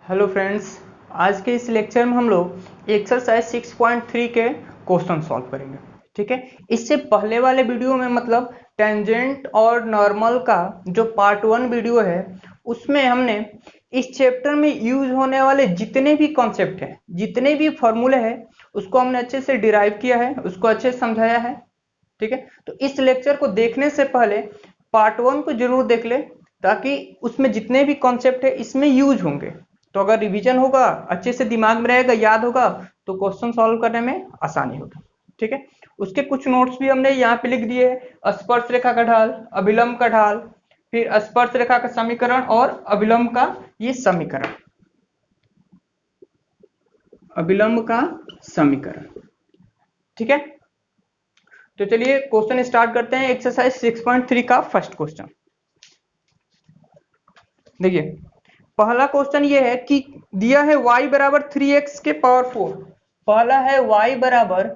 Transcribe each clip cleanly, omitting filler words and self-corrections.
Hello friends, आज के इस लेक्चर में हम लोग एक्सरसाइज 6.3 के क्वेश्चन सॉल्व करेंगे। ठीक है, इससे पहले वाले वीडियो में मतलब टेंजेंट और नॉर्मल का जो पार्ट 1 वीडियो है उसमें हमने इस चैप्टर में यूज होने वाले जितने भी कॉन्सेप्ट हैं, जितने भी फॉर्मूले हैं, उसको हमने अच्छे से डिराइव किया है, उसको अच्छे से समझाया है। ठीक है, तो इस लेक्चर को देखने से पहले पार्ट 1 को जरूर देख ले, ताकि उसमें जितने भी कॉन्सेप्ट है इसमें यूज होंगे। तो अगर रिवीजन होगा, अच्छे से दिमाग में रहेगा, याद होगा, तो क्वेश्चन सॉल्व करने में आसानी होगी। ठीक है, उसके कुछ नोट्स भी हमने यहाँ पे लिख दिए। स्पर्श रेखा का ढाल, अभिलंब का ढाल, फिर स्पर्श रेखा का समीकरण और अभिलंब का ये समीकरण, अभिलंब का समीकरण। ठीक है, तो चलिए क्वेश्चन स्टार्ट करते हैं। एक्सरसाइज 6.3 का फर्स्ट क्वेश्चन देखिए। पहला क्वेश्चन ये है कि दिया है y बराबर 3x के पावर 4। पहला है y बराबर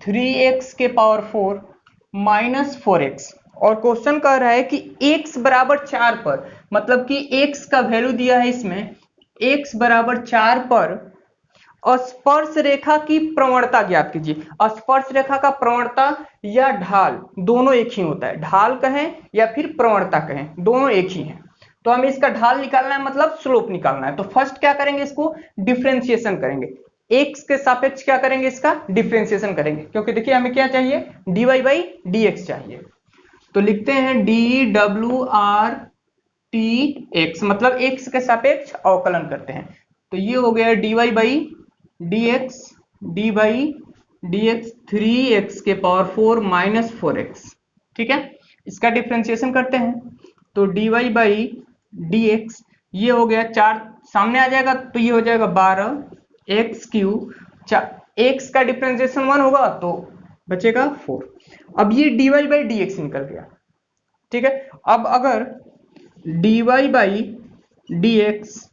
3x के पावर 4 माइनस 4x, और क्वेश्चन कह रहा है कि x बराबर 4 पर, मतलब कि x का वैल्यू दिया है इसमें, x बराबर 4 पर स्पर्श रेखा की प्रवणता ज्ञात कीजिए। स्पर्श रेखा का प्रवणता या ढाल दोनों एक ही होता है, ढाल कहें या फिर प्रवणता कहें, दोनों एक ही है। तो हमें इसका ढाल निकालना है, मतलब स्लोप निकालना है। तो फर्स्ट क्या करेंगे, इसको डिफरेंशिएशन करेंगे। एक्स के सापेक्ष क्या करेंगे, इसका डिफरेंशिएशन करेंगे, क्योंकि देखिए हमें क्या चाहिए, dy बाई डी एक्स चाहिए। तो लिखते हैं D W R T x, मतलब एक्स के सापेक्ष अवकलन करते हैं। तो ये हो गया dy by d x, D by d x 3x के पावर 4 माइनस 4x। ठीक है, इसका डिफ्रेंसिएशन करते हैं तो dy बाई डी एक्स, ये हो गया 4 सामने आ जाएगा, तो ये हो जाएगा 12x क्यूब, x का डिफ्रेंसिएशन 1 होगा तो बचेगा 4। अब ये dy बाई डी एक्स निकल गया। ठीक है, अब अगर dy by d x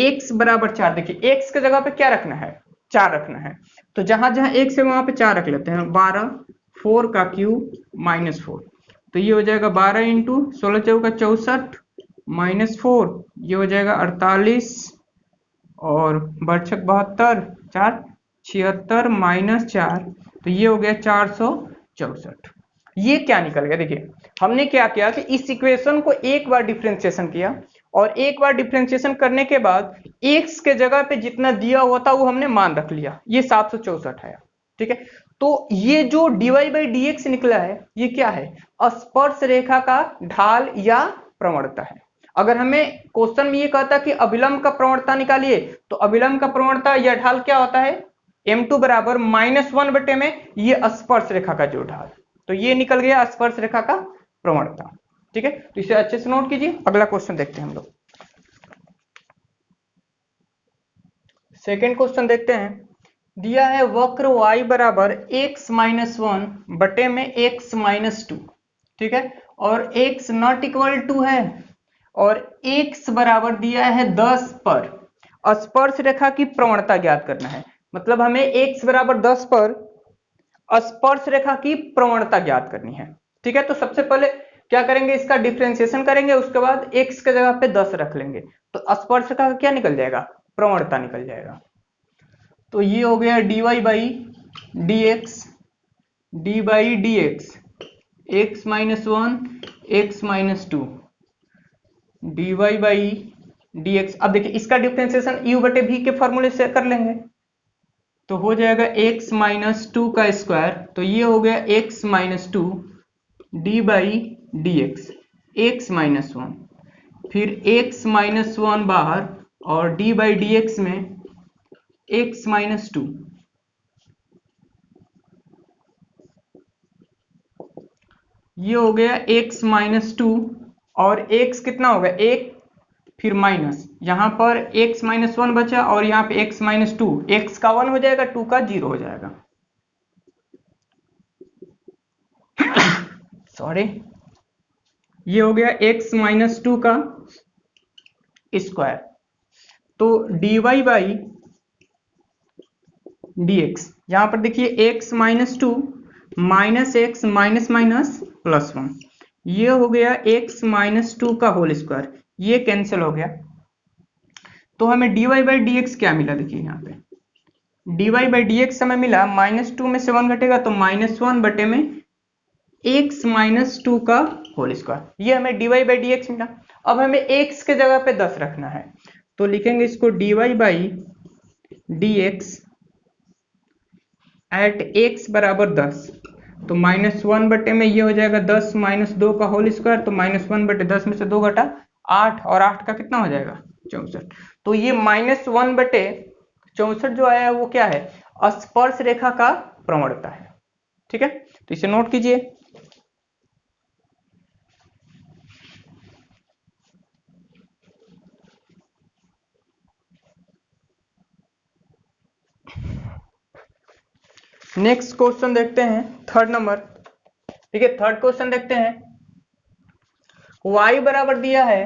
x बराबर 4, देखिए x के जगह पे क्या रखना है, 4 रखना है। तो जहां जहां x है वहां पे 4 रख लेते हैं। 12 4 का क्यूब माइनस 4, तो ये हो जाएगा 12 इंटू 16 चौका 64 माइनस 4, ये हो जाएगा 48, और बर्छक 72, 4 76 माइनस 4, तो ये हो गया 464। ये क्या निकल गया, देखिए हमने क्या किया कि इस इक्वेशन को एक बार डिफरेंशिएशन किया, और एक बार डिफरेंशिएशन करने के बाद x के जगह पे जितना दिया हुआ था वो हमने मान रख लिया, ये 764 है। ठीक है, तो ये जो dy बाई डी एक्स निकला है, ये क्या है, स्पर्श रेखा का ढाल या प्रवणता है। अगर हमें क्वेश्चन में ये कहता कि अभिलंब का प्रवणता निकालिए, तो अभिलंब का प्रवणता या ढाल क्या होता है, m2 बराबर -1 बटे में ये स्पर्श रेखा का जो ढाल, तो ये निकल गया स्पर्श रेखा का प्रवणता। ठीक है, तो इसे अच्छे से नोट कीजिए। अगला क्वेश्चन देखते हैं हम लोग। सेकेंड क्वेश्चन देखते हैं। दिया है वक्र y बराबर x माइनस 1 बटे में x माइनस 2। ठीक है, और x नॉट इक्वल टू है, और x बराबर दिया है 10 पर स्पर्श रेखा की प्रवणता ज्ञात करना है। मतलब हमें x बराबर 10 पर स्पर्श रेखा की प्रवणता ज्ञात करनी है। ठीक है, तो सबसे पहले क्या करेंगे, इसका डिफरेंशिएशन करेंगे, उसके बाद x के जगह पे 10 रख लेंगे, तो स्पर्श रेखा का क्या निकल जाएगा, प्रवणता निकल जाएगा। तो ये हो गया dy by d x, D by d x x minus 1 x minus 2 dy by d x. अब देखिए इसका डिफरेंशिएशन u बटे v के फॉर्मूले से कर लेंगे, तो हो जाएगा x माइनस 2 का स्क्वायर, तो ये हो गया x minus 2 D by d x x minus 1, फिर x माइनस 1 बाहर, और डी बाई डी एक्स में x माइनस 2, ये हो गया x माइनस 2, और x कितना होगा, 1 फिर माइनस, यहां पर x माइनस 1 बचा, और यहाँ पे x माइनस 2, x का 1 हो जाएगा, 2 का 0 हो जाएगा। सॉरी, ये हो गया x माइनस 2 का स्क्वायर। तो dy बाई डी एक्स, यहां पर देखिए x minus 2 minus x minus minus plus 1, ये हो गया x माइनस 2 का होल स्क्वायर, ये कैंसिल हो गया। तो हमें dy बाई डी एक्स क्या मिला, देखिए यहाँ पे dy बाई डी एक्स हमें मिला -2 में से 1 घटेगा तो -1 बटे में x -2 का होल स्क्वायर, ये हमें dy बाई डी एक्स मिला। अब हमें x के जगह पे 10 रखना है, तो लिखेंगे इसको dy by d x at x बराबर 10, तो -1 बटे में ये हो जाएगा 10 -2 का होल स्क्वायर, तो -1 बटे 10 में से 2 घटा 8, और 8 का कितना हो जाएगा 64। तो ये -1 बटे 64 जो आया है वो क्या है, स्पर्श रेखा का प्रवणता है। ठीक है, तो इसे नोट कीजिए। नेक्स्ट क्वेश्चन देखते हैं, थर्ड नंबर। ठीक है, थर्ड क्वेश्चन देखते हैं। y बराबर दिया है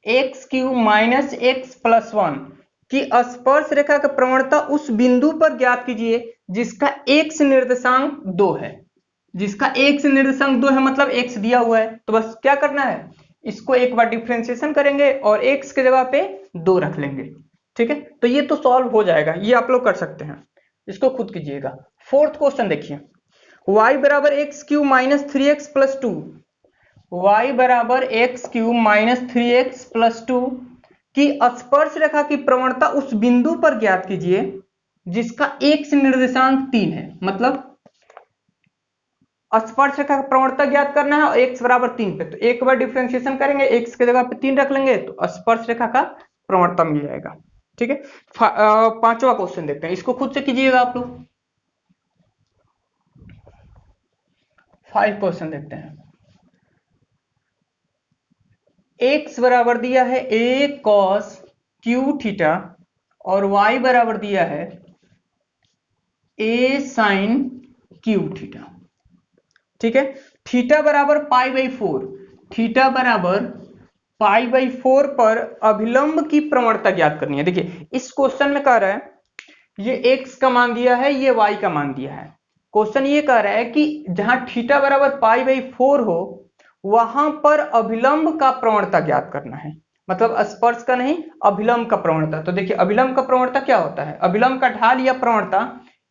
x³ माइनस एक्स प्लस 1 की स्पर्श रेखा का प्रवणता उस बिंदु पर ज्ञात कीजिए जिसका x निर्देशांक 2 है। जिसका x निर्देशांक 2 है मतलब x दिया हुआ है, तो बस क्या करना है, इसको एक बार डिफरेंशिएशन करेंगे और x के जगह पे 2 रख लेंगे। ठीक है, तो ये तो सॉल्व हो जाएगा, ये आप लोग कर सकते हैं, इसको खुद कीजिएगा। फोर्थ क्वेश्चन देखिए, y बराबर x³ minus 3x plus 2, y बराबर x³ माइनस 3x प्लस 2 की स्पर्श रेखा की प्रवणता उस बिंदु पर ज्ञात कीजिए जिसका x निर्देशांक 3 है। मतलब स्पर्श रेखा का प्रवणता ज्ञात करना है और x बराबर 3 पे, तो एक बार डिफरेंशिएशन करेंगे, x के जगह पे 3 रख लेंगे तो स्पर्श रेखा का प्रवणता मिल जाएगा। ठीक है, पांचवा क्वेश्चन देखते हैं, इसको खुद से कीजिएगा आप लोग। 5 क्वेश्चन देखते हैं। x बराबर दिया है a cos q थीटा और y बराबर दिया है a sin q थीटा। ठीक है, थीटा बराबर π/4, थीटा बराबर π/4 पर अभिलंब की प्रवणता ज्ञात करनी है। देखिए इस क्वेश्चन में कह रहा है ये x का मान दिया है, ये y का मान दिया है। क्वेश्चन ये कह रहा है कि जहां थीटा बराबर π/4 हो वहां पर अभिलंब का प्रवणता ज्ञात करना है, मतलब स्पर्श का नहीं, अभिलंब का प्रवणता। तो देखिए अभिलंब का प्रवणता क्या होता है, अभिलंब का ढाल या प्रवणता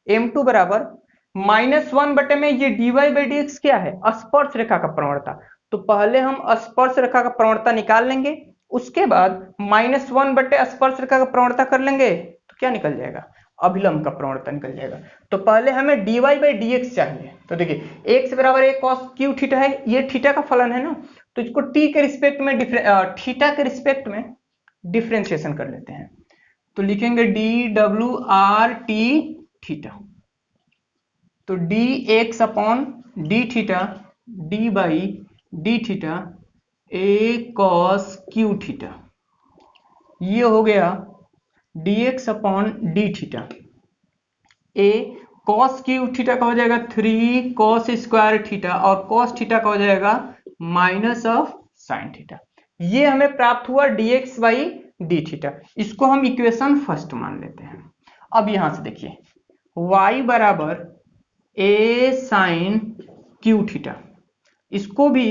m2 बराबर -1 बटे में ये dy बाई डी एक्स क्या है, स्पर्श रेखा का प्रवणता। तो पहले हम स्पर्श रेखा का प्रवणता निकाल लेंगे, उसके बाद -1 बटे स्पर्श रेखा का प्रवणता कर लेंगे तो क्या निकल जाएगा, अभिलंब का प्रवणता निकल जाएगा। तो पहले हमें dy बाई डी एक्स चाहिए, तो देखिए x बराबर a cos q थीटा है, ये थीटा का फलन है ना, तो इसको t के रिस्पेक्ट में थीटा के रिस्पेक्ट में डिफरेंशिएशन कर लेते हैं, तो लिखेंगे dwrt थीटा, तो dx upon D theta d by d theta a cos q theta, ये हो गया dx upon D theta, a cos q theta का हो जाएगा 3 cos स्क्वायर थीटा और cos थीटा का हो जाएगा माइनस ऑफ साइन थीटा। ये हमें प्राप्त हुआ dx बाई डी थीटा, इसको हम इक्वेशन फर्स्ट मान लेते हैं। अब यहां से देखिए y बराबर a साइन q थीटा, इसको भी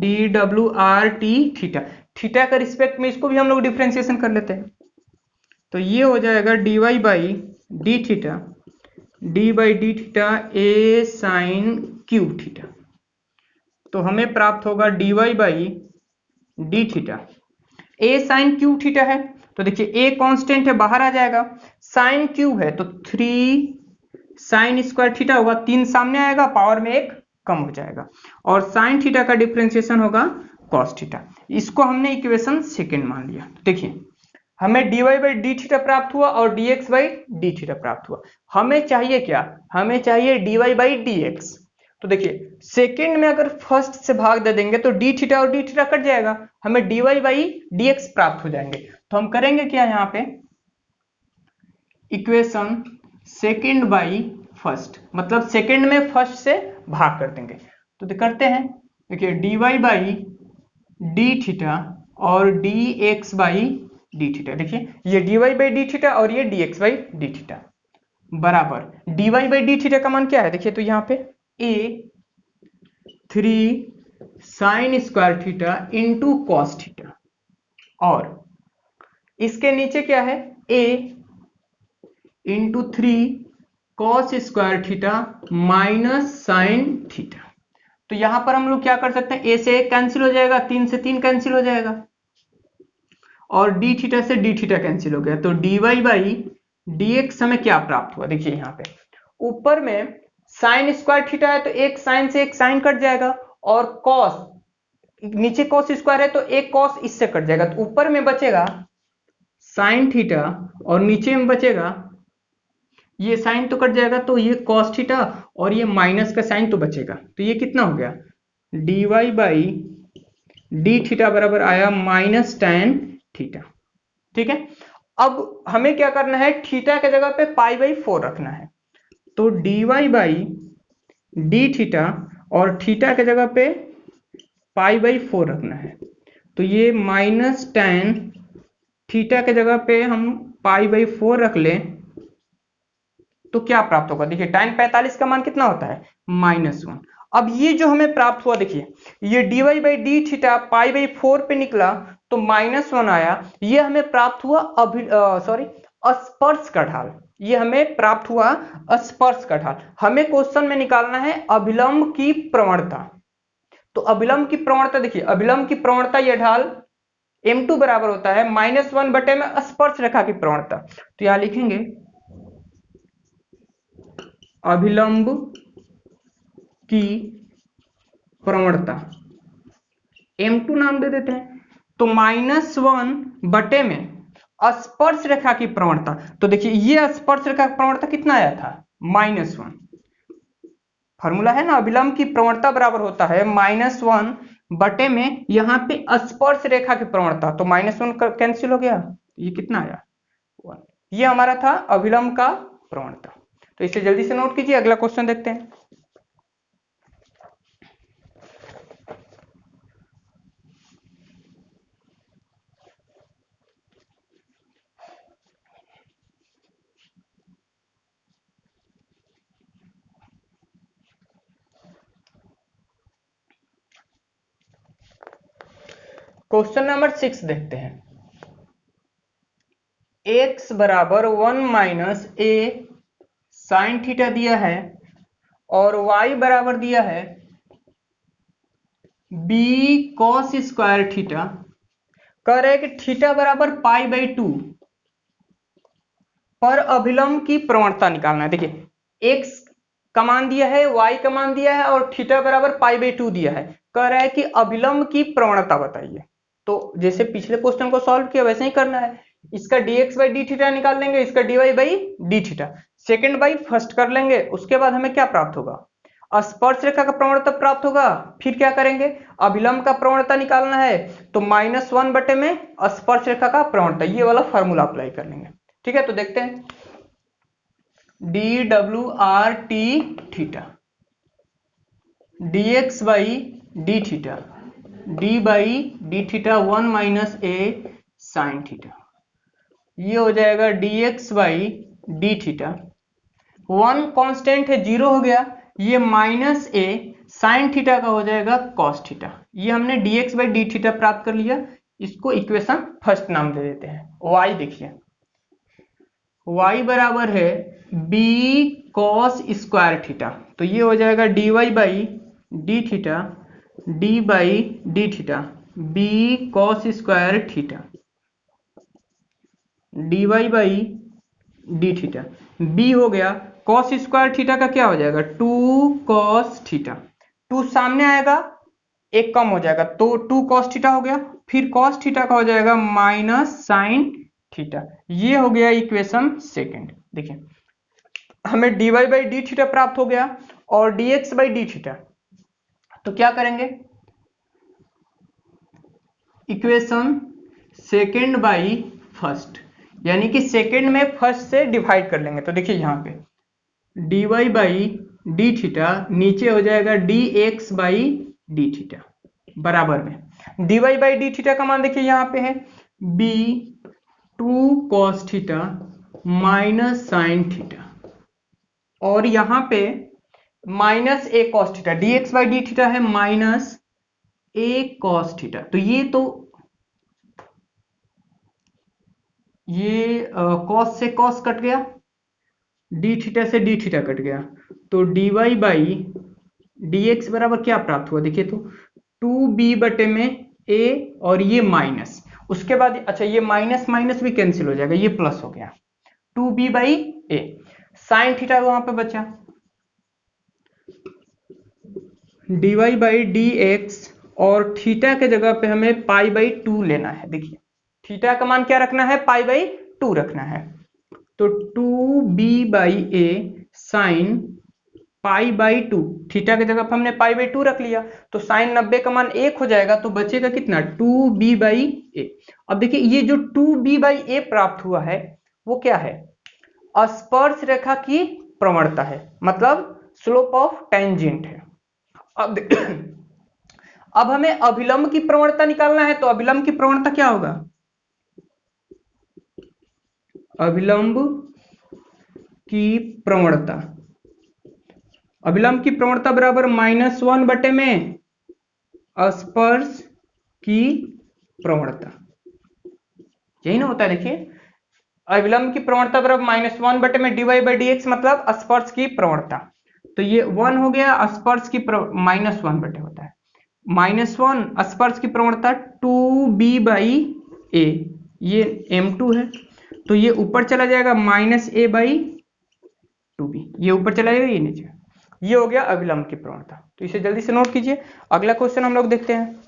dwrt थीटा, थीटा का रिस्पेक्ट में इसको भी हम लोग डिफरेंशिएशन कर लेते हैं, तो ये हो जाएगा dy by d theta d by d theta a sine cube theta. तो हमें प्राप्त होगा dy by d theta, a sine cube theta है तो देखिए ए कांस्टेंट है बाहर आ जाएगा, साइन क्यू है तो 3 साइन स्क्वायर थीटा होगा, 3 सामने आएगा पावर में 1 कम हो जाएगा, और साइन थीटा का डिफरेंशिएशन होगा कॉस थीटा। इसको हमने इक्वेशन सेकंड मान लिया। देखिए हमें dy बाई डी थीटा प्राप्त हुआ और dx बाई डी थीटा प्राप्त हुआ। हमें चाहिए क्या, हमें चाहिए dy बाई dx। तो देखिए सेकंड में अगर फर्स्ट से भाग दे देंगे तो डी थीटा और डी थीटा कट जाएगा, हमें dy बाई dx प्राप्त हो जाएंगे। तो हम करेंगे क्या, यहाँ पे इक्वेशन सेकंड बाई फर्स्ट, मतलब सेकंड में फर्स्ट से भाग कर देंगे। तो करते हैं, देखिए dy बाई डी थीटा और dx बाई डी थीटा, देखिए ये dy बाई डी थीटा और ये dx बाई डी थीटा बराबर dy बाई डी थीटा का मान क्या है, देखिए तो यहाँ पे a 3 sine square theta into cos theta और इसके नीचे क्या है, a into 3 cos square theta minus sine theta. तो यहां पर हम लोग क्या कर सकते हैं, a से 1 कैंसिल हो जाएगा, 3 से 3 कैंसिल हो जाएगा, और डी थीटा से डी थीटा कैंसिल हो गया। तो dy बाई डी एक्स हमें क्या प्राप्त हुआ, देखिए यहाँ पे ऊपर में साइन स्क्वायर थीटा है तो एक साइन से एक साइन कट जाएगा, और कॉस नीचे कॉस स्क्वायर है तो एक कॉस इससे कट जाएगा, तो ऊपर में बचेगा साइन थीटा और नीचे में बचेगा, ये साइन तो कट जाएगा तो ये कॉस थीटा और ये माइनस का साइन तो बचेगा। तो ये कितना हो गया, dy बाई डी थीटा बराबर आया माइनस tan थीटा। ठीक है, अब हमें क्या करना है, थीटा के जगह पे पाई बाई 4 रखना है। तो dy बाई डी थीटा और थीटा के जगह पे पाई बाई 4 रखना है। तो ये माइनस tan थीटा के जगह पे हम पाई बाई 4 रख लें तो क्या प्राप्त होगा, देखिए tan 45 का मान कितना होता है, -1। अब ये जो हमें प्राप्त हुआ, देखिए ये dy by d theta pi by 4 पे निकला तो -1 आया, ये हमें प्राप्त हुआ स्पर्श का ढाल, ये हमें प्राप्त हुआ स्पर्श का ढाल। हमें क्वेश्चन में निकालना है अभिलंब की प्रवणता। तो अभिलंब की प्रवणता, देखिए अभिलंब की प्रवणता यह ढाल m2 बराबर होता है -1 बटे में स्पर्श रेखा की प्रवणता। तो यहां लिखेंगे अभिलंब की प्रवणता, m2 नाम दे देते हैं, तो -1 बटे में स्पर्श रेखा की प्रवणता। तो देखिए ये स्पर्श रेखा की प्रवणता कितना आया था, -1। फॉर्मूला है ना, अभिलंब की प्रवणता बराबर होता है -1 बटे में यहाँ पे स्पर्श रेखा की प्रवणता, तो -1 कैंसिल हो गया, ये कितना आया 1। ये हमारा था अभिलंब का प्रवणता। तो इसे जल्दी से नोट कीजिए, अगला क्वेश्चन देखते हैं। क्वेश्चन नंबर 6 देखते हैं। x बराबर 1 माइनस ए साइन थीटा दिया है और y बराबर दिया है b कॉस स्क्वायर थीटा। कह रहे हैं कि थीटा बराबर पाई बाई 2 पर अभिलंब की प्रवणता निकालना है। देखिए x का मान दिया है, y का मान दिया है और थीटा बराबर पाई बाई 2 दिया है। कह रहा है कि अभिलंब की प्रवणता बताइए। तो जैसे पिछले क्वेश्चन को सॉल्व किया वैसे ही करना है, इसका dx बाई डी थीटा निकाल लेंगे, इसका dy by d theta, second by first कर लेंगे। उसके बाद हमें क्या प्राप्त होगा, स्पर्श रेखा का प्रवणता प्राप्त होगा। फिर क्या करेंगे, अभिलंब का प्रवणता निकालना है, तो -1 बटे में स्पर्श रेखा का प्रवणता, ये वाला फॉर्मूला अप्लाई कर लेंगे। ठीक है, तो देखते हैं D W R T theta dx by d theta d by d theta 1 minus A sine theta, ये हो जाएगा dx by d theta. 1 constant है, 0 हो गया, ये माइनस ए साइन थीटा का हो जाएगा कॉस थीटा। ये हमने dx बाई डी थीटा प्राप्त कर लिया। इसको इक्वेशन फर्स्ट नाम दे देते हैं। y देखिए, y बराबर है b कॉस स्क्वायर थीटा, तो ये हो जाएगा dy by d theta d by d theta b cos square theta dy by d theta, b हो गया, कॉस स्क्वायर थीटा का क्या हो जाएगा 2 कॉस थीटा, 2 सामने आएगा एक कम हो जाएगा तो 2 कॉस थीटा हो गया, फिर कॉस थीटा का हो जाएगा माइनस साइन थीटा। ये हो गया इक्वेशन सेकंड। देखिए हमें dy बाई डी थीटा प्राप्त हो गया और dx बाई डी थीटा, तो क्या करेंगे, इक्वेशन सेकंड बाई फर्स्ट, यानी कि सेकंड में फर्स्ट से डिवाइड कर लेंगे। तो देखिए यहाँ पे dy बाई डी थीटा नीचे हो जाएगा dx बाई डी थीटा बराबर में dy बाई डी थीटा का मान देखिए यहाँ पे है b 2 cos theta minus sine theta, और यहाँ पे minus a cos theta, dx by d theta है माइनस ए कॉस थीटा। तो ये तो ये कॉस से कॉस कट गया, डी थीटा से डी थीटा कट गया, तो d y by d x बराबर क्या प्राप्त हुआ देखिए, तो 2b बटे में a और ये माइनस, उसके बाद अच्छा ये माइनस माइनस भी कैंसिल हो जाएगा, ये प्लस हो गया 2b by A, sine theta वहां पे बचा, d y by d x, और थीटा के जगह पे हमें पाई बाई 2 लेना है। देखिए थीटा का मान क्या रखना है, पाई बाई 2 रखना है, तो 2b by A sine pi by 2, theta की जगह पे हमने पाई बाई 2 रख लिया, तो साइन 90 का मान 1 हो जाएगा, तो बचेगा कितना 2b बाई ए। अब देखिए ये जो 2b बाई ए प्राप्त हुआ है वो क्या है, स्पर्श रेखा की प्रवणता है, मतलब स्लोप ऑफ टेंजेंट है। अब अब हमें अभिलंब की प्रवणता निकालना है, तो अभिलंब की प्रवणता क्या होगा, अभिलंब की प्रवणता, अभिलंब की प्रवणता बराबर -1 बटे में स्पर्श की प्रवणता, यही ना होता है। देखिए अभिलंब की प्रवणता बराबर -1 बटे में dy बाई dx, मतलब स्पर्श की प्रवणता, तो ये 1 हो गया, स्पर्श की -1 बटे होता है -1, स्पर्श की प्रवणता 2b बाई ए, ये m2 है, तो ये ऊपर चला जाएगा -a बाई 2b, ये ऊपर चला जाएगा ये नीचे, ये हो गया अभिलंब की प्रवणता। तो इसे जल्दी से नोट कीजिए। अगला क्वेश्चन हम लोग देखते हैं।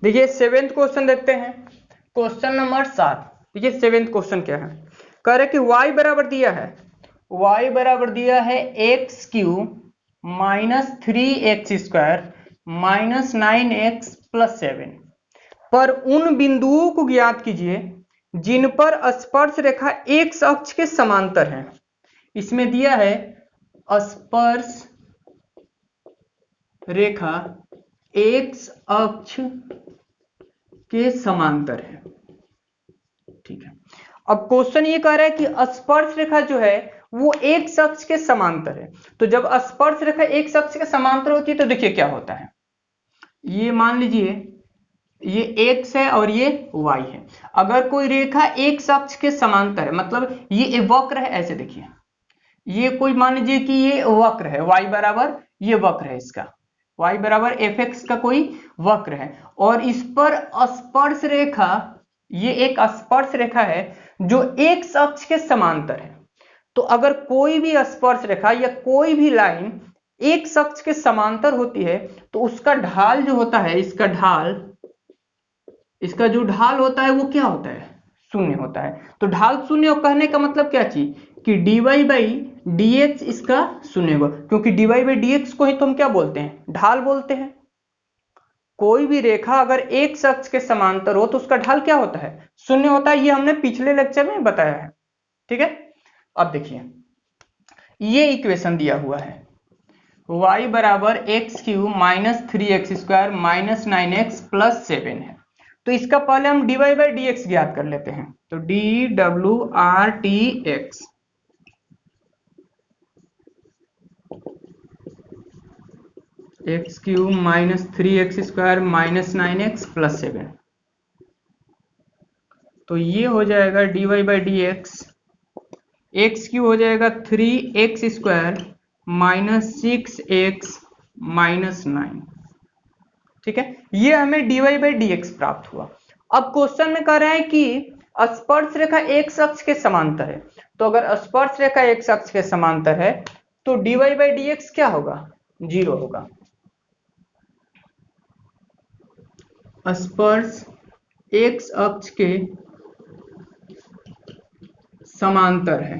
देखिए 7th क्वेश्चन देखते हैं, क्वेश्चन नंबर 7। देखिए 7th क्वेश्चन क्या है, कह रहे कि y बराबर दिया है, y बराबर दिया है x Q minus 3x² minus 9x plus 7 पर उन बिंदुओं को ज्ञात कीजिए जिन पर स्पर्श रेखा एक्स अक्ष के समांतर है। इसमें दिया है स्पर्श रेखा एक्स अक्ष के समांतर है, ठीक है। अब क्वेश्चन ये कह रहा है कि स्पर्श रेखा जो है वो एक्स अक्ष के समांतर है, तो जब स्पर्श रेखा एक्स अक्ष के समांतर होती है तो देखिए क्या होता है, ये मान लीजिए ये x है और ये y है। अगर कोई रेखा एक्स अक्ष के समांतर है, मतलब ये वक्र है, ऐसे देखिए ये कोई मान लीजिए कि ये वक्र है, y बराबर ये वक्र है, इसका y बराबर fx का कोई वक्र है, और इस पर स्पर्श रेखा, ये एक स्पर्श रेखा है जो एक्स अक्ष के समांतर है। तो अगर कोई भी स्पर्श रेखा या कोई भी लाइन एक्स अक्ष के समांतर होती है तो उसका ढाल जो होता है, इसका ढाल, इसका जो ढाल होता है वो क्या होता है, शून्य होता है। तो ढाल शून्य कहने का मतलब क्या चीज कि dy बाई dx इसका शून्य होगा, क्योंकि dy बाई dx को ही तो हम क्या बोलते हैं, ढाल बोलते हैं। कोई भी रेखा अगर एक्स अक्ष के समांतर हो तो उसका ढाल क्या होता है, शून्य होता है, ये हमने पिछले लेक्चर में बताया है, ठीक है। अब देखिए ये इक्वेशन दिया हुआ है, y बराबर x Q minus 3x² minus 9x plus 7 है, तो इसका पहले हम dy बाई dx ज्ञात कर लेते हैं, तो dwrtx x Q minus 3x² minus 9x plus 7, तो ये हो जाएगा dy by dx, x Q हो जाएगा 3x² माइनस 6x माइनस 9, ठीक है। ये हमें dy बाई dx प्राप्त हुआ। अब क्वेश्चन में कह रहा है कि स्पर्श रेखा एक्स अक्ष के समांतर है, तो अगर स्पर्श रेखा एक्स अक्ष के समांतर है तो dy बाई dx क्या होगा, 0 होगा। स्पर्श एक्स अक्ष के समांतर है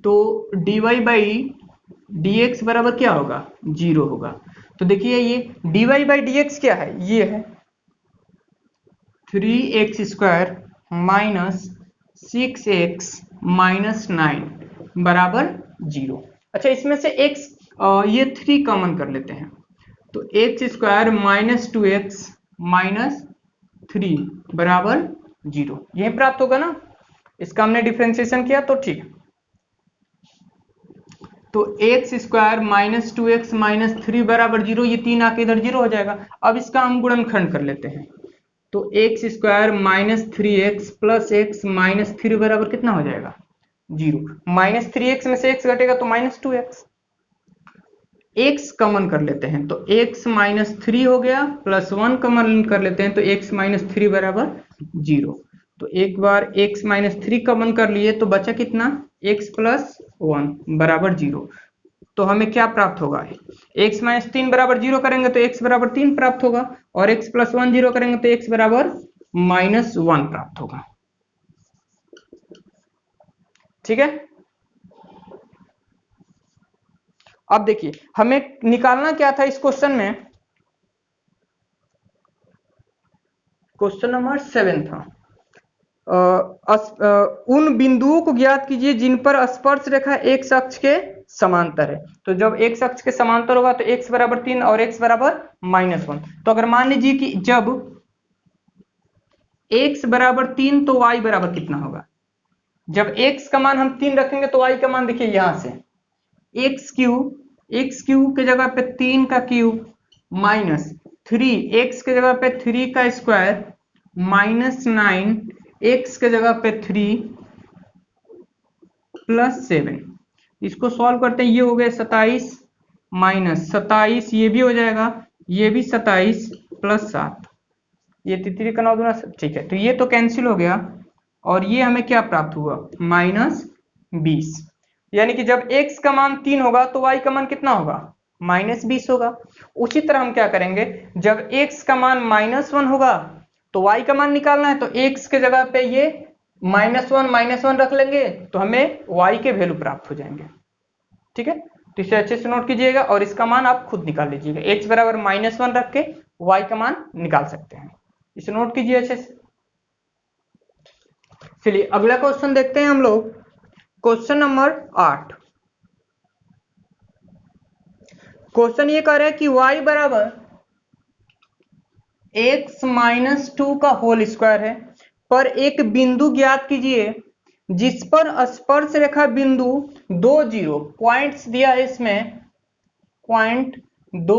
तो dy बाई dx बराबर क्या होगा, 0 होगा। तो देखिए ये dy बाई dx क्या है, ये है 3x² माइनस 6x माइनस 9 बराबर 0। अच्छा इसमें से x ये 3 कॉमन कर लेते हैं, तो x² माइनस 2x माइनस 3 बराबर 0, यही प्राप्त होगा ना। इसका हमने डिफरेंशिएशन किया तो ठीक, तो x² माइनस 2x माइनस 3 बराबर 0, ये 3 आके इधर 0 हो जाएगा। अब इसका हम गुणनखंड कर लेते हैं, तो x square minus 3x plus x minus 3 बराबर कितना हो जाएगा 0। माइनस 3x में से x घटेगा तो माइनस 2x। x कॉमन कर लेते हैं तो x माइनस 3 हो गया, प्लस 1 कॉमन कर लेते हैं तो x माइनस 3 बराबर 0। तो एक बार x माइनस 3 कॉमन कर लिए तो बचा कितना x प्लस 1 बराबर 0। तो हमें क्या प्राप्त होगा, x माइनस 3 बराबर 0 करेंगे तो x बराबर 3 प्राप्त होगा, और x प्लस 1 0 करेंगे तो x बराबर माइनस 1 प्राप्त होगा। ठीक है, अब देखिए हमें निकालना क्या था इस क्वेश्चन में, क्वेश्चन नंबर 7 था। उन बिंदुओं को ज्ञात कीजिए जिन पर स्पर्श रेखा x अक्ष के समांतर है। तो जब x अक्ष के समांतर होगा तो x बराबर 3 और x बराबर -1। तो अगर मान लीजिए कि जब x बराबर 3 तो y बराबर कितना होगा, जब x का मान हम 3 रखेंगे तो y का मान देखिए यहां से x क्यूब के जगह पे 3 का क्यूब माइनस 3 x के जगह पे 3 का स्क्वायर माइनस 9 x के जगह पे 3 प्लस 7। इसको सॉल्व करते हैं, ये हो गए 27 माइनस 27, ये भी हो जाएगा, ये भी 27 प्लस 7, ये 3 का 9 दूना, ठीक है। तो ये तो कैंसिल हो गया और ये हमें क्या प्राप्त हुआ -20। यानी कि जब x का मान 3 होगा तो y का मान कितना होगा -20 होगा। उसी तरह हम क्या करेंगे, जब x का मान -1 होगा तो y का मान निकालना है, तो x के जगह पे ये -1 रख लेंगे तो हमें y के वैल्यू प्राप्त हो जाएंगे। ठीक है, तो इसे अच्छे से नोट कीजिएगा और इसका मान आप खुद निकाल लीजिएगा। x बराबर -1 रख के y का मान निकाल सकते हैं, इसे नोट कीजिए अच्छे से। चलिए अगला क्वेश्चन देखते हैं हम लोग, क्वेश्चन नंबर 8। क्वेश्चन ये कह रहा है कि y बराबर x माइनस 2 का होल स्क्वायर है पर एक बिंदु ज्ञात कीजिए जिस पर स्पर्श रेखा बिंदु 2 0 पॉइंट्स दिया है इसमें, पॉइंट 2,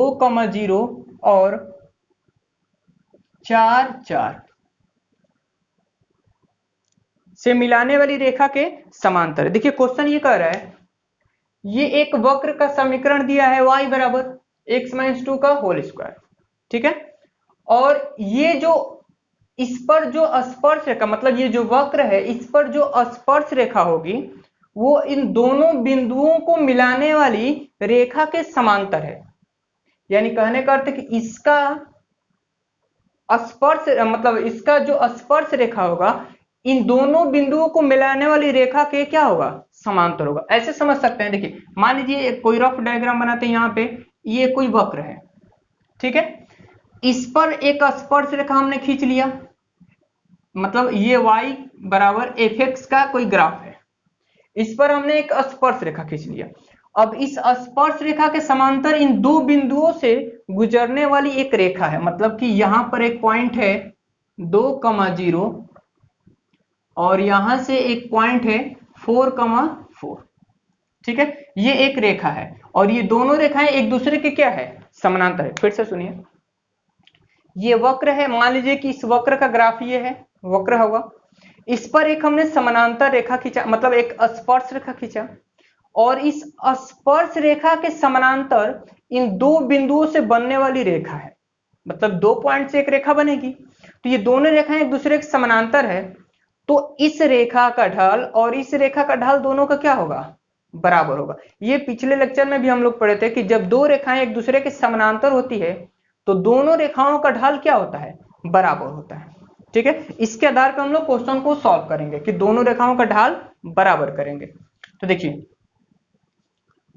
0 और 4, 4 से मिलाने वाली रेखा के समांतर। देखिए क्वेश्चन ये कह रहा है, ये एक वक्र का समीकरण दिया है y बराबर x माइनस 2 का होल स्क्वायर, ठीक है। और ये जो इस पर जो स्पर्श रेखा, मतलब ये जो वक्र है इस पर जो स्पर्श रेखा होगी वो इन दोनों बिंदुओं को मिलाने वाली रेखा के समांतर है। यानी कहने का अर्थ है कि इसका स्पर्श, मतलब इसका जो स्पर्श रेखा होगा इन दोनों बिंदुओं को मिलाने वाली रेखा के क्या होगा समांतर होगा। ऐसे समझ सकते हैं, देखिए मान लीजिए कोई रफ डायग्राम बनाते हैं, यहाँ पे ये कोई वक्र है, ठीक है। इस पर एक स्पर्श रेखा हमने खींच लिया, मतलब ये y बराबर fx का कोई ग्राफ है, इस पर हमने एक स्पर्श रेखा खींच लिया। अब इस स्पर्श रेखा के समांतर इन दो बिंदुओं से गुजरने वाली एक रेखा है, मतलब कि यहां पर एक पॉइंट है 2, 0 और यहां से एक पॉइंट है 4, 4, ठीक है। ये एक रेखा है और ये दोनों रेखाएं एक दूसरे के क्या है समानांतर है। फिर से सुनिए, ये वक्र है, मान लीजिए कि इस वक्र का ग्राफ ये है, वक्र होगा, इस पर एक हमने समानांतर रेखा खींचा, मतलब एक स्पर्श रेखा खींचा, और इस स्पर्श रेखा के समानांतर इन दो बिंदुओं से बनने वाली रेखा है, मतलब 2 पॉइंट से एक रेखा बनेगी। तो ये दोनों रेखाएं एक दूसरे के समानांतर है, तो इस रेखा का ढाल और इस रेखा का ढाल दोनों का क्या होगा बराबर होगा। ये पिछले लेक्चर में भी हम लोग पढ़े थे कि जब दो रेखाएं एक दूसरे के समानांतर होती है तो दोनों रेखाओं का ढाल क्या होता है बराबर होता है, ठीक है। इसके आधार पर हम लोग क्वेश्चन को सॉल्व करेंगे कि दोनों रेखाओं का ढाल बराबर करेंगे। तो देखिए,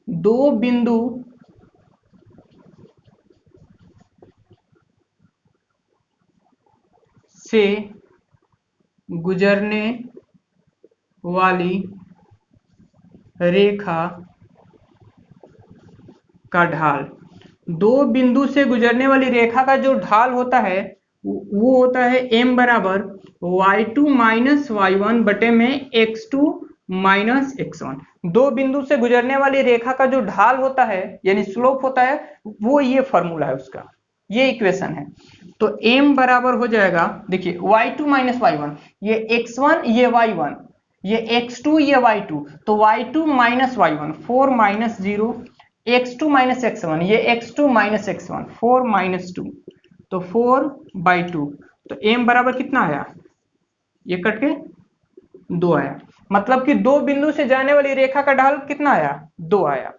दो बिंदु से गुजरने वाली रेखा का ढाल, दो बिंदु से गुजरने वाली रेखा का जो ढाल होता है वो होता है m बराबर y2 माइनस y1 बटे में x2 माइनस x1। दो बिंदु से गुजरने वाली रेखा का जो ढाल होता है यानी स्लोप होता है वो ये फॉर्मूला है उसका, ये इक्वेशन है। तो m बराबर हो जाएगा, देखिए y2 माइनस y1, ये x1 ये y1, ये x2 ये y2, तो y2 minus y1 4 minus 0, x2 minus x1 ये x2 माइनस x1 4 माइनस 2, तो 4/2। तो m बराबर कितना आया, ये कट के 2 आया। मतलब कि दो बिंदु से जाने वाली रेखा का ढाल कितना आया, 2 आया।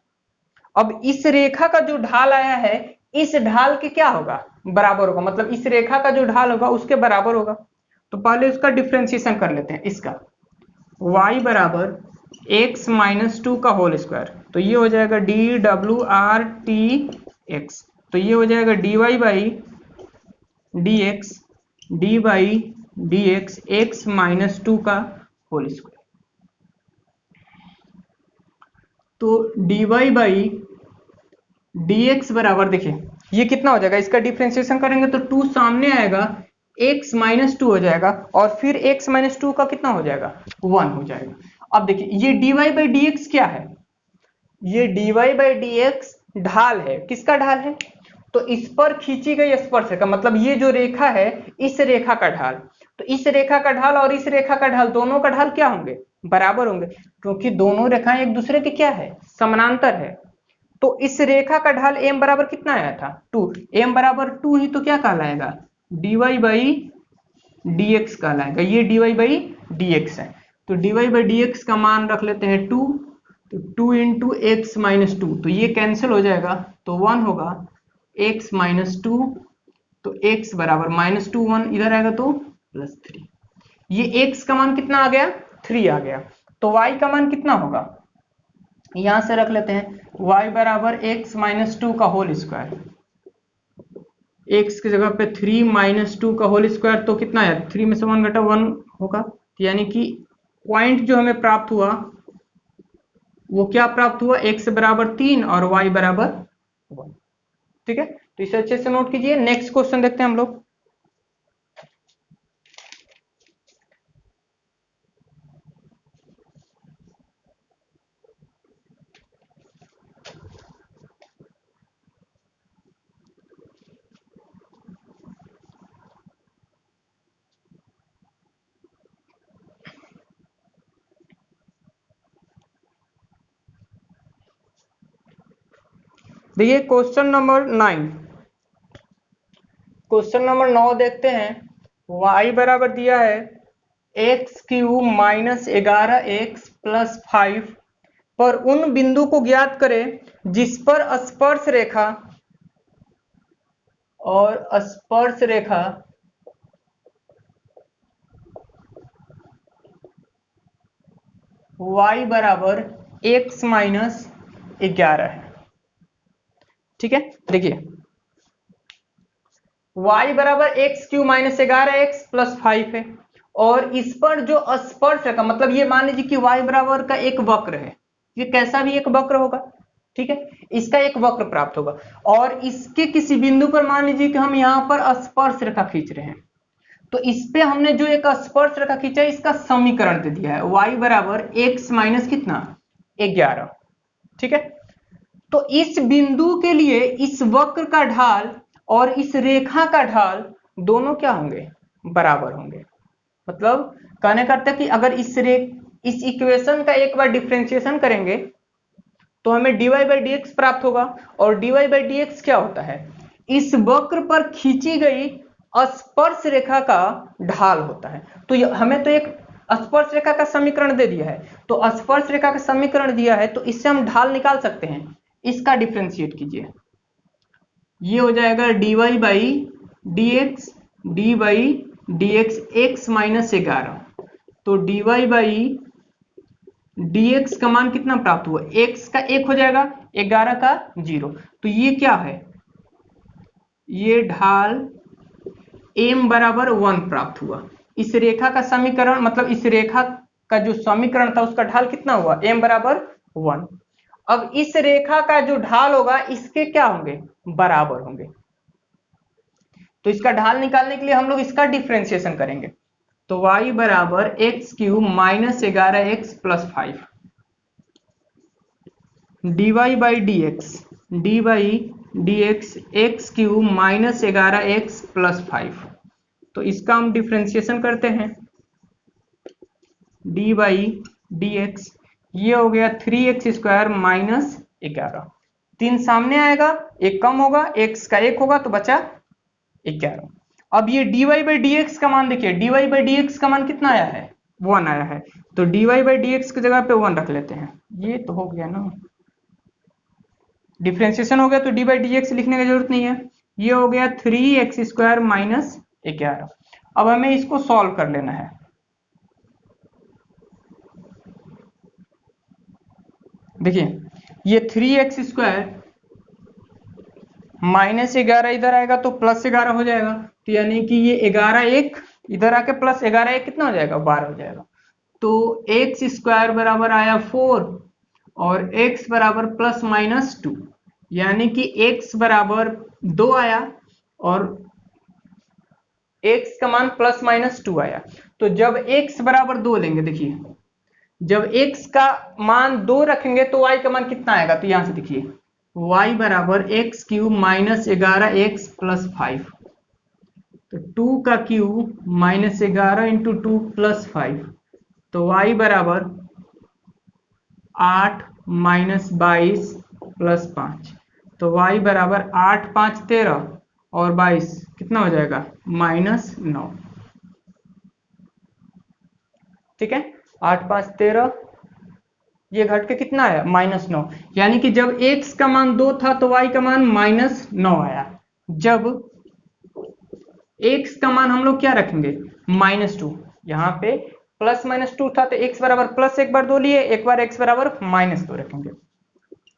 अब इस रेखा का जो ढाल आया है, इस ढाल के क्या होगा, बराबर होगा। मतलब इस रेखा का जो ढाल होगा उसके बराबर होगा। तो पहले उसका डिफ्रेंशिएशन कर लेते हैं। इसका y बराबर x माइनस 2 का होल स्क्वायर, तो ये हो जाएगा dwrt(x), तो ये हो जाएगा dy by dx, d by dx x minus 2 का होल स्क्वायर। तो dy बाई dx बराबर, देखिए ये कितना हो जाएगा, इसका डिफ्रेंशिएशन करेंगे तो 2 सामने आएगा, x माइनस 2 हो जाएगा, और फिर x माइनस 2 का कितना हो जाएगा, 1 हो जाएगा। अब देखिए ये dy बाई dx क्या है, ये dy बाई dx ढाल है। किसका ढाल है, तो इस पर खींची गई स्पर्शरेखा, मतलब ये जो रेखा है इस रेखा का ढाल। तो इस रेखा का ढाल और इस रेखा का ढाल, दोनों का ढाल क्या होंगे, बराबर होंगे, क्योंकि दोनों रेखाएं एक दूसरे के क्या है, समानांतर है। तो इस रेखा का ढाल m बराबर कितना आया था, 2, m बराबर 2 ही तो क्या कहलाएगा, dy बाई dx कहलाएगा। ये dy बाई dx है, तो dy बाई dx का मान रख लेते हैं 2, तो 2 इंटू एक्स माइनस 2, तो ये कैंसिल हो जाएगा, तो 1 होगा x माइनस 2, तो x बराबर माइनस 2 1 इधर आएगा तो प्लस 3। ये x का मान कितना आ गया, 3 आ गया। तो y का मान कितना होगा, यहां से रख लेते हैं, y बराबर x माइनस 2 का होल स्क्वायर, x की जगह पे 3 माइनस 2 का होल स्क्वायर, तो कितना है, 3 में से 1 घटा 1 होगा, यानी कि पॉइंट जो हमें प्राप्त हुआ वो क्या प्राप्त हुआ, x बराबर 3 और y बराबर 1। ठीक है, तो इसे अच्छे से नोट कीजिए। नेक्स्ट क्वेश्चन देखते हैं हम लोग। देखिए क्वेश्चन नंबर 9, क्वेश्चन नंबर 9 देखते हैं। y बराबर दिया है x³ माइनस 11x प्लस 5 पर उन बिंदु को ज्ञात करें जिस पर स्पर्श रेखा और स्पर्श रेखा y बराबर x माइनस 11 है। ठीक है, देखिए y बराबर x³ माइनस 11x प्लस 5 है, और इस पर जो स्पर्श रेखा, मतलब ये मान लीजिए कि y बराबर का एक वक्र है, ये कैसा भी एक वक्र होगा, ठीक है, इसका एक वक्र प्राप्त होगा, और इसके किसी बिंदु पर मान लीजिए कि हम यहाँ पर स्पर्श रेखा खींच रहे हैं, तो इस पे हमने जो एक स्पर्श रेखा खींचा है इसका समीकरण दे दिया है, y बराबर x माइनस कितना 11। ठीक है, तो इस बिंदु के लिए इस वक्र का ढाल और इस रेखा का ढाल दोनों क्या होंगे, बराबर होंगे। मतलब कहने का अर्थ है कि अगर इस इक्वेशन का एक बार डिफरेंशिएशन करेंगे तो हमें dy बाई dx प्राप्त होगा, और dy बाई dx क्या होता है, इस वक्र पर खींची गई स्पर्श रेखा का ढाल होता है। तो हमें तो एक स्पर्श रेखा का समीकरण दे दिया है, तो स्पर्श रेखा का समीकरण दिया है तो इससे हम ढाल निकाल सकते हैं। इसका डिफ्रेंशिएट कीजिए, ये हो जाएगा dy by dx, d by dx x minus 11, तो dy बाई dx का मान कितना प्राप्त हुआ, x का 1 हो जाएगा, 11 का 0, तो ये क्या है, ये ढाल m बराबर 1 प्राप्त हुआ। इस रेखा का समीकरण, मतलब इस रेखा का जो समीकरण था उसका ढाल कितना हुआ, m बराबर 1। अब इस रेखा का जो ढाल होगा इसके क्या होंगे, बराबर होंगे। तो इसका ढाल निकालने के लिए हम लोग इसका डिफ्रेंशिएशन करेंगे, तो y बराबर x³ minus 11x plus 5 dy by dx, d by d x x cube minus 11x plus 5। तो इसका हम डिफ्रेंसिएशन करते हैं, डी बाई डी एक्स, ये हो गया 3x² माइनस 11। 3 सामने आएगा, एक कम होगा, x का 1 होगा तो बचा 11। अब ये dy बाई डी एक्स का मान देखिए, dy बाई डी एक्स का मान कितना आया है, 1 आया है। तो dy बाई डी एक्स की जगह पे 1 रख लेते हैं, ये तो हो गया ना, डिफ्रेंसिएशन हो गया तो डी बाई डी एक्स लिखने की जरूरत नहीं है। ये हो गया 3x² माइनस 11। अब हमें इसको सॉल्व कर लेना है। देखिए ये 3x² माइनस 11 इधर आएगा तो प्लस 11 हो जाएगा, तो यानी कि ये 11 1 इधर आके प्लस 11 1 कितना हो जाएगा, 12 हो जाएगा। तो x² बराबर आया 4 और x बराबर प्लस माइनस 2, यानी कि x बराबर 2 आया और x का मान प्लस माइनस 2 आया। तो जब x बराबर 2 लेंगे, देखिए जब x का मान 2 रखेंगे तो y का मान कितना आएगा, तो यहां से देखिए y बराबर x cube minus 11x plus 5। तो 2 का क्यूब माइनस 11 इंटू 2 प्लस 5, तो y बराबर 8 माइनस 22 प्लस 5। तो y बराबर 8 5 13 और 22 कितना हो जाएगा, माइनस 9। ठीक है, 8 5 13, ये घट के कितना आया, माइनस 9। यानी कि जब x का मान 2 था तो y का मान माइनस 9 आया। जब x का मान हम लोग क्या रखेंगे, माइनस 2, यहाँ पे प्लस माइनस 2 था तो x बराबर प्लस एक बार 2 लिए, एक बार x बराबर माइनस 2 रखेंगे।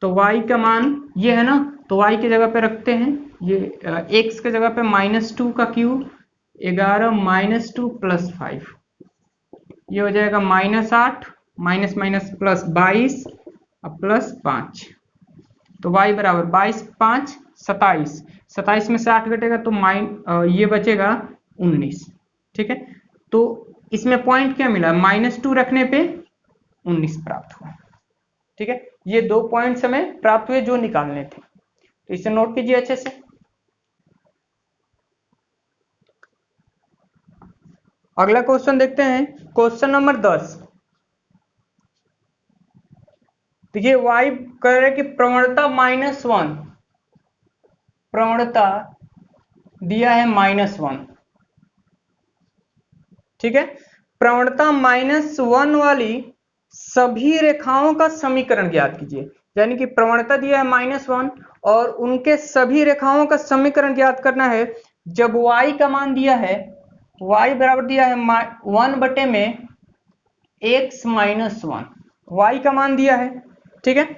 तो y का मान ये है ना, तो y की जगह पे रखते हैं, ये x की जगह पे माइनस 2 का क्यूब 11 माइनस 2 प्लस 5, ये हो जाएगा माइनस 8 माइनस माइनस प्लस 22 और प्लस 5। तो y बराबर 22 5 27, 27 में से 8 घटेगा तो ये बचेगा 19। ठीक है, तो इसमें पॉइंट क्या मिला, माइनस 2 रखने पे 19 प्राप्त हुआ। ठीक है, ये 2 पॉइंट्स हमें प्राप्त हुए जो निकालने थे, तो इसे नोट कीजिए अच्छे से। अगला क्वेश्चन देखते हैं, क्वेश्चन नंबर 10। देखिए y कह रहे कि प्रवणता -1, प्रवणता दिया है -1। ठीक है, प्रवणता -1 वाली सभी रेखाओं का समीकरण ज्ञात कीजिए। यानी कि प्रवणता दिया है -1 और उनके सभी रेखाओं का समीकरण ज्ञात करना है। जब y का मान दिया है, y बराबर दिया है 1 बटे में x माइनस 1, y का मान दिया है। ठीक है,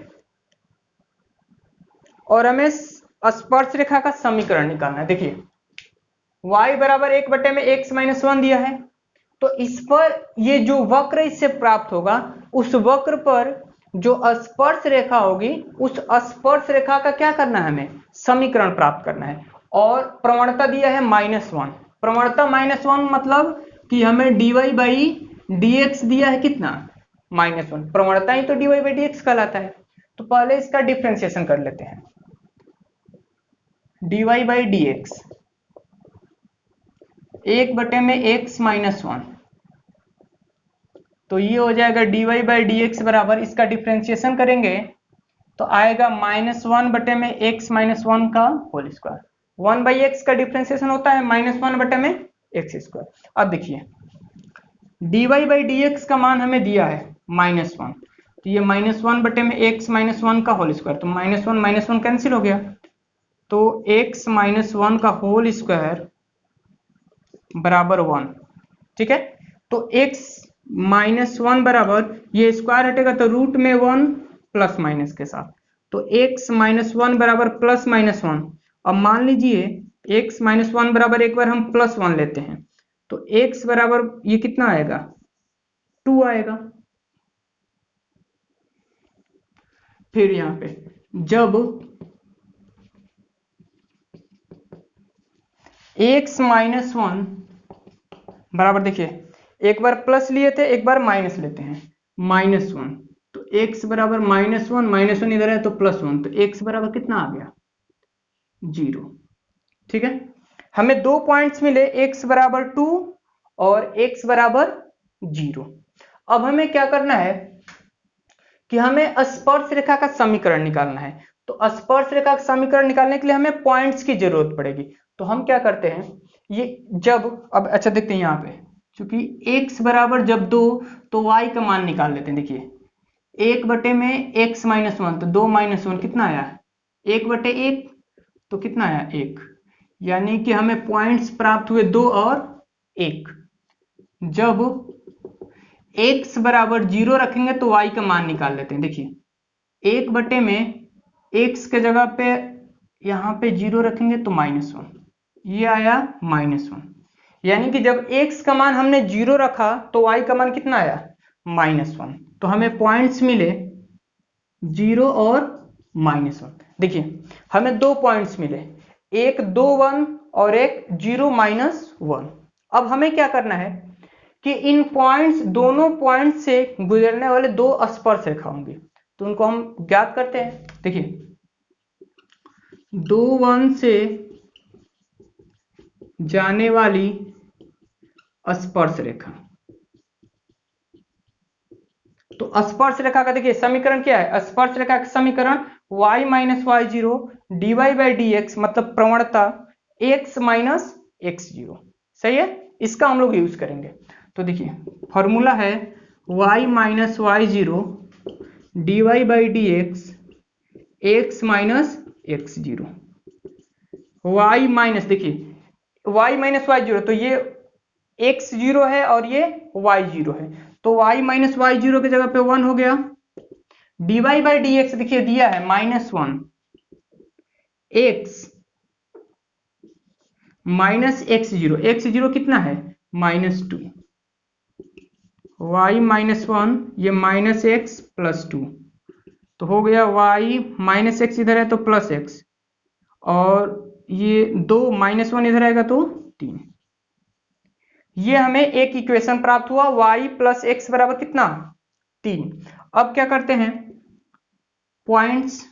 और हमें स्पर्श रेखा का समीकरण निकालना है। देखिए y बराबर 1 बटे में x माइनस 1 दिया है, तो इस पर ये जो वक्र इससे प्राप्त होगा, उस वक्र पर जो स्पर्श रेखा होगी, उस स्पर्श रेखा का क्या करना है, हमें समीकरण प्राप्त करना है। और प्रवणता दिया है -1, प्रवणता -1 मतलब कि हमें dy बाई डी एक्स दिया है कितना, -1, प्रवणता ही तो dy बाई डी एक्स कहलाता है। तो पहले इसका डिफ्रेंसिएशन कर लेते हैं, dy बाई डी एक्स 1 बटे में x माइनस 1, तो ये हो जाएगा dy बाई डी एक्स बराबर, इसका डिफ्रेंसिएशन करेंगे तो आएगा -1 बटे में x माइनस 1 का होल स्क्वायर। 1 बाई एक्स का डिफ्रेंसिएशन होता है -1 बटे में एक्स स्क्वायर। अब देखिए dy बाई डी एक्स का मान हमें दिया है -1, तो ये -1 बटे में x माइनस 1 का होल स्क्वायर, तो -1 कैंसिल हो गया, तो x माइनस 1 का होल स्क्वायर बराबर 1। ठीक है, तो x माइनस 1 बराबर, ये स्क्वायर हटेगा तो रूट में 1 प्लस माइनस के साथ, तो x माइनस 1 बराबर प्लस माइनस 1। अब मान लीजिए x माइनस 1 बराबर एक बार हम प्लस 1 लेते हैं, तो x बराबर ये कितना आएगा, 2 आएगा। फिर यहां पे जब x माइनस 1 बराबर, देखिए एक बार प्लस लिए थे, एक बार माइनस लेते हैं, -1, तो x बराबर -1, -1 इधर है तो +1, तो x बराबर कितना आ गया, 0। ठीक है, हमें 2 पॉइंट्स मिले, x बराबर 2 और x बराबर 0। अब हमें क्या करना है कि हमें स्पर्श रेखा का समीकरण निकालना है। तो स्पर्श रेखा का समीकरण निकालने के लिए हमें पॉइंट्स की जरूरत पड़ेगी। तो हम क्या करते हैं, ये जब अब अच्छा देखते हैं यहाँ पे, क्योंकि x बराबर जब 2 तो y का मान निकाल लेते हैं। देखिए 1 बटे में x माइनस 1, तो 2 माइनस 1 कितना आया, 1 बटे 1, तो कितना आया 1, यानी कि हमें पॉइंट्स प्राप्त हुए 2 और 1। जब x बराबर 0 रखेंगे तो y का मान निकाल लेते हैं। देखिए 1 बटे में x के जगह पे यहाँ पे 0 रखेंगे तो -1, ये आया -1, यानी कि जब x का मान हमने 0 रखा तो y का मान कितना आया, -1। तो हमें पॉइंट्स मिले 0 और -1। देखिए हमें 2 पॉइंट्स मिले, एक 2 1 और एक 0 -1। अब हमें क्या करना है कि इन पॉइंट्स, दोनों पॉइंट से गुजरने वाले 2 स्पर्श रेखा होंगी, तो उनको हम ज्ञात करते हैं। देखिए 2 1 से जाने वाली स्पर्श रेखा, तो स्पर्श रेखा का देखिए समीकरण क्या है, स्पर्श रेखा का समीकरण y minus y zero d y by d x, मतलब प्रवणता x माइनस एक्स जीरो। सही है, इसका हम लोग यूज करेंगे। तो देखिए फॉर्मूला है y minus y zero d y by d x x minus x zero. y minus, देखिए y माइनस वाई जीरो, तो ये x जीरो है और ये y जीरो है, तो y माइनस वाई जीरो की जगह पे 1 हो गया। dy बाई डी एक्स देखिए दिया है -1 x minus x zero, x zero कितना है -2, y माइनस 1 ये माइनस एक्स प्लस 2, तो हो गया y माइनस एक्स इधर है तो प्लस एक्स, और ये 2 -1 इधर आएगा तो 3। ये हमें एक इक्वेशन प्राप्त हुआ, y प्लस एक्स बराबर कितना 3। अब क्या करते हैं, पॉइंट्स,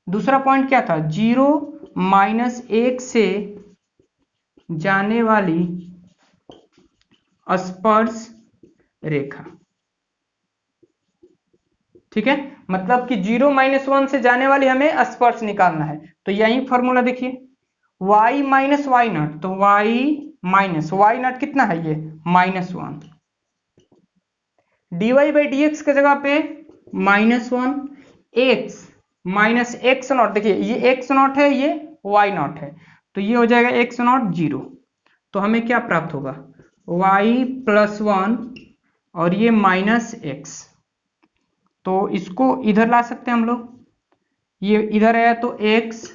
दूसरा पॉइंट क्या था, 0 -1 से जाने वाली स्पर्श रेखा। ठीक है, मतलब कि 0 -1 से जाने वाली हमें स्पर्श निकालना है। तो यही फॉर्मूला देखिए y माइनस वाई नॉट, तो y माइनस वाई नॉट कितना है ये -1, dy बाई डी एक्स की जगह पे -1 x माइनस एक्स नॉट, देखिए ये एक्स नॉट है ये वाई नॉट है, तो ये हो जाएगा एक्स नॉट 0। तो हमें क्या प्राप्त होगा, y प्लस 1 और ये माइनस एक्स, तो इसको इधर ला सकते हैं हम लोग, ये इधर है तो x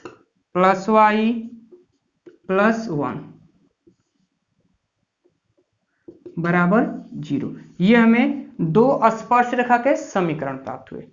प्लस वाई प्लस 1 बराबर 0। ये हमें 2 स्पर्श रेखा के समीकरण प्राप्त हुए।